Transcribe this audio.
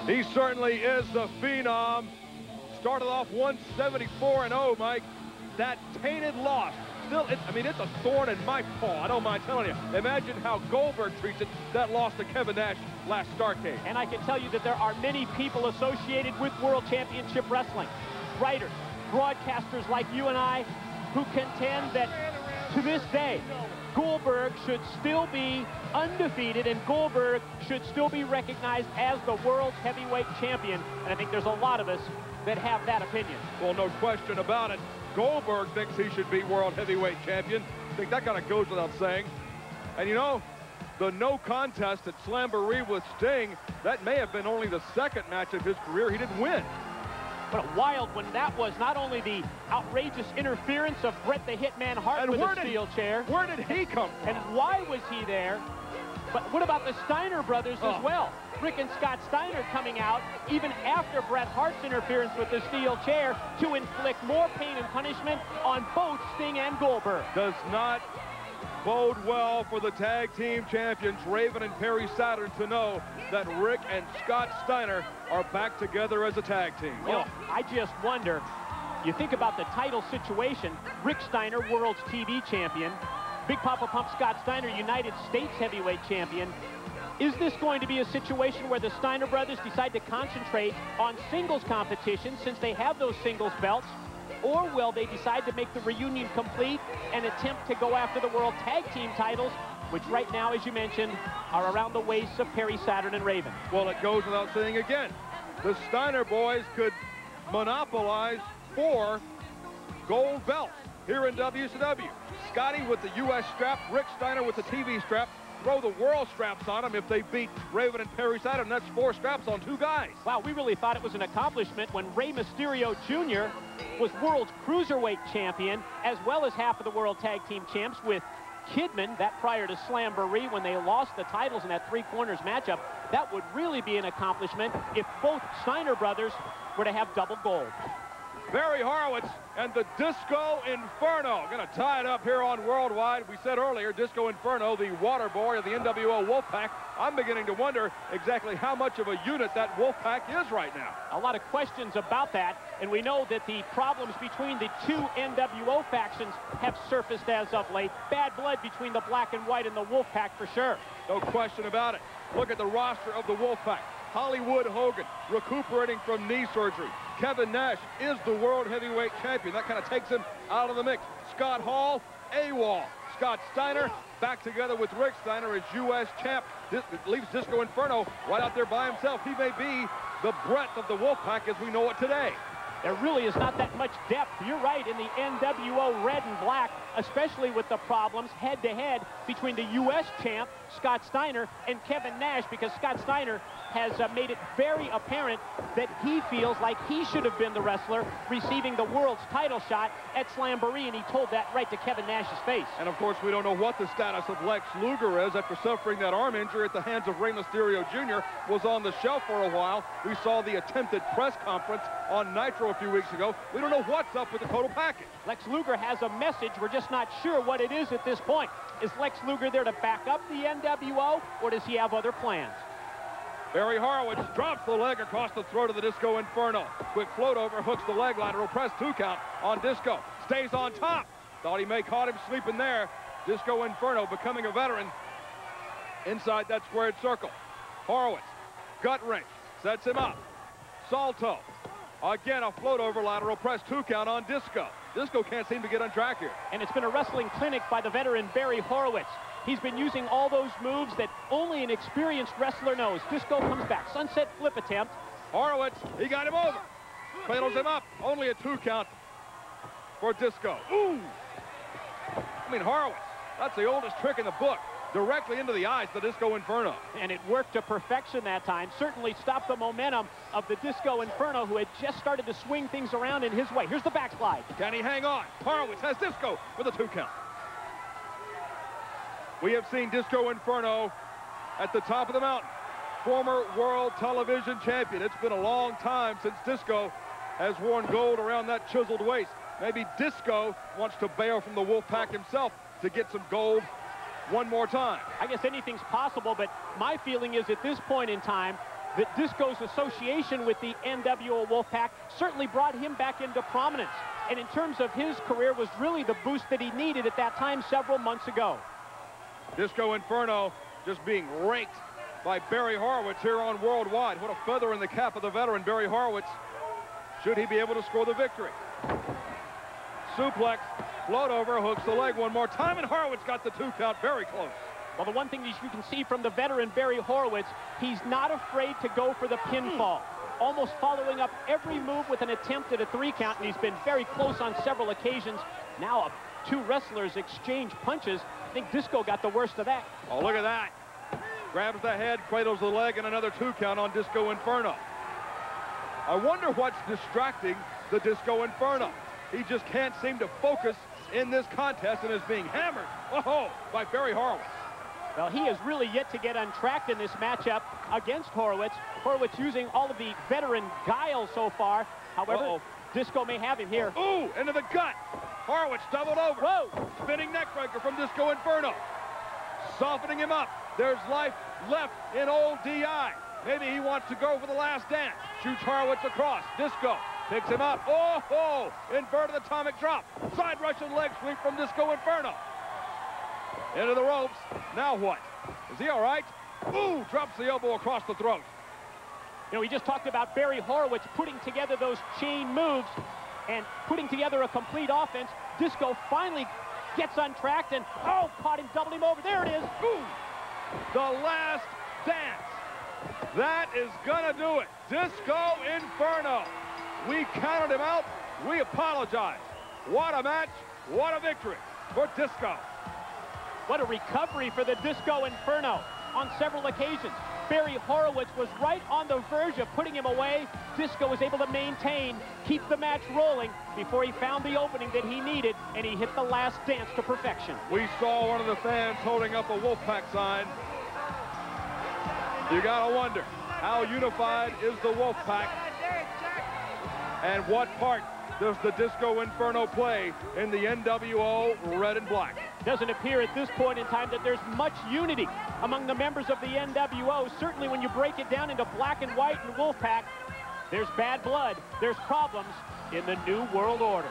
He certainly is the phenom. Started off 174-0, Mike. That tainted loss. Still, it's a thorn in my paw. I don't mind telling you. Imagine how Goldberg treats it, that loss to Kevin Nash last Starrcade. And I can tell you that there are many people associated with World Championship Wrestling. Writers, broadcasters like you and I, who contend that to this day, Goldberg should still be undefeated and Goldberg should still be recognized as the world's heavyweight champion. And I think there's a lot of us that have that opinion. Well, no question about it. Goldberg thinks he should be world heavyweight champion. I think that kind of goes without saying. And you know, the no contest at Slamboree with Sting, that may have been only the second match of his career he didn't win. What a wild one that was. Not only the outrageous interference of Bret the Hitman Hart with the steel chair. Where did he come from? And why was he there? But what about the Steiner brothers as well? Rick and Scott Steiner coming out, even after Bret Hart's interference with the steel chair, to inflict more pain and punishment on both Sting and Goldberg. Does not bode well for the tag team champions, Raven and Perry Saturn, to know that Rick and Scott Steiner are back together as a tag team. You know, I just wonder, you think about the title situation, Rick Steiner, world's TV champion, Big Papa Pump Scott Steiner, United States heavyweight champion. Is this going to be a situation where the Steiner brothers decide to concentrate on singles competition since they have those singles belts? Or will they decide to make the reunion complete and attempt to go after the World Tag Team titles, which right now, as you mentioned, are around the waists of Perry Saturn and Raven? Well, it goes without saying again. The Steiner boys could monopolize 4 gold belts here in WCW. Scotty with the U.S. strap, Rick Steiner with the TV strap. Throw the world straps on them if they beat Raven and Perry Saturn. That's 4 straps on 2 guys. Wow, we really thought it was an accomplishment when Rey Mysterio Jr. was world's cruiserweight champion, as well as half of the world tag team champs with Kidman, that prior to Slamboree when they lost the titles in that 3 corners matchup. That would really be an accomplishment if both Steiner brothers were to have double gold. Barry Horowitz and the Disco Inferno. Going to tie it up here on Worldwide. We said earlier, Disco Inferno, the water boy of the NWO Wolfpack. I'm beginning to wonder exactly how much of a unit that Wolfpack is right now. A lot of questions about that, and we know that the problems between the 2 NWO factions have surfaced as of late. Bad blood between the Black and White and the Wolfpack for sure. No question about it. Look at the roster of the Wolfpack. Hollywood Hogan recuperating from knee surgery. Kevin Nash is the world heavyweight champion. That kind of takes him out of the mix. Scott Hall, AWOL. Scott Steiner back together with Rick Steiner as U.S. champ. This leaves Disco Inferno right out there by himself. He may be the breadth of the Wolfpack as we know it today. There really is not that much depth. You're right, in the NWO red and black, especially with the problems head-to-head between the U.S. champ, Scott Steiner, and Kevin Nash, because Scott Steiner has made it very apparent that he feels like he should have been the wrestler receiving the world's title shot at Slamboree, and he told that right to Kevin Nash's face. And of course, we don't know what the status of Lex Luger is after suffering that arm injury at the hands of Rey Mysterio Jr. Was on the shelf for a while. We saw the attempted press conference on Nitro a few weeks ago. We don't know what's up with the total package. Lex Luger has a message. We're just not sure what it is at this point. Is Lex Luger there to back up the NWO, or does he have other plans? Barry Horowitz drops the leg across the throat of the Disco Inferno. Quick float over, hooks the leg, lateral press, 2 count on Disco. Stays on top. Thought he may caught him sleeping there. Disco Inferno becoming a veteran inside that squared circle. Horowitz, gut wrench, sets him up. Salto. Again, a float over, lateral press, 2 count on Disco. Disco can't seem to get on track here. And it's been a wrestling clinic by the veteran Barry Horowitz. He's been using all those moves that only an experienced wrestler knows. Disco comes back. Sunset flip attempt. Horowitz, he got him over. Cradles him up. Only a 2 count for Disco. Ooh! I mean, Horowitz, that's the oldest trick in the book. Directly into the eyes, the Disco Inferno. And it worked to perfection that time. Certainly stopped the momentum of the Disco Inferno, who had just started to swing things around in his way. Here's the backslide. Can he hang on? Horowitz has Disco with a 2 count. We have seen Disco Inferno at the top of the mountain. Former world television champion. It's been a long time since Disco has worn gold around that chiseled waist. Maybe Disco wants to bail from the Wolfpack himself to get some gold one more time. I guess anything's possible, but my feeling is at this point in time, that Disco's association with the NWO Wolfpack certainly brought him back into prominence. And in terms of his career, was really the boost that he needed at that time several months ago. Disco Inferno just being raked by Barry Horowitz here on Worldwide. What a feather in the cap of the veteran Barry Horowitz. Should he be able to score the victory? Suplex, float over, hooks the leg one more time, and Horowitz got the 2 count very close. Well, the one thing that you can see from the veteran Barry Horowitz, he's not afraid to go for the pinfall. Almost following up every move with an attempt at a 3 count, and he's been very close on several occasions. Now, 2 wrestlers exchange punches. I think Disco got the worst of that. Oh, look at that. Grabs the head, cradles the leg, and another 2 count on Disco Inferno. I wonder what's distracting the Disco Inferno. He just can't seem to focus in this contest and is being hammered, by Barry Horowitz. Well, he has really yet to get untracked in this matchup against Horowitz. Horowitz using all of the veteran guile so far. However, Disco may have him here. Ooh, into the gut. Horowitz doubled over. Whoa! Spinning neckbreaker from Disco Inferno. Softening him up. There's life left in old D.I. Maybe he wants to go for the last dance. Shoots Horowitz across. Disco picks him up. Inverted atomic drop. Side Russian leg sweep from Disco Inferno. Into the ropes. Now what? Is he all right? Ooh, drops the elbow across the throat. You know, we just talked about Barry Horowitz putting together those chain moves and putting together a complete offense. Disco finally gets untracked and, caught him, doubled him over. There it is. Ooh, the last dance. That is gonna do it. Disco Inferno. We counted him out. We apologize. What a match. What a victory for Disco. What a recovery for the Disco Inferno on several occasions. Barry Horowitz was right on the verge of putting him away. Disco was able to maintain, keep the match rolling before he found the opening that he needed, and he hit the last dance to perfection. We saw one of the fans holding up a Wolfpack sign. You gotta wonder, how unified is the Wolfpack? And what part does the Disco Inferno play in the NWO red and black? Doesn't appear at this point in time that there's much unity among the members of the NWO. Certainly when you break it down into black and white and Wolfpack, there's bad blood, there's problems in the New World Order.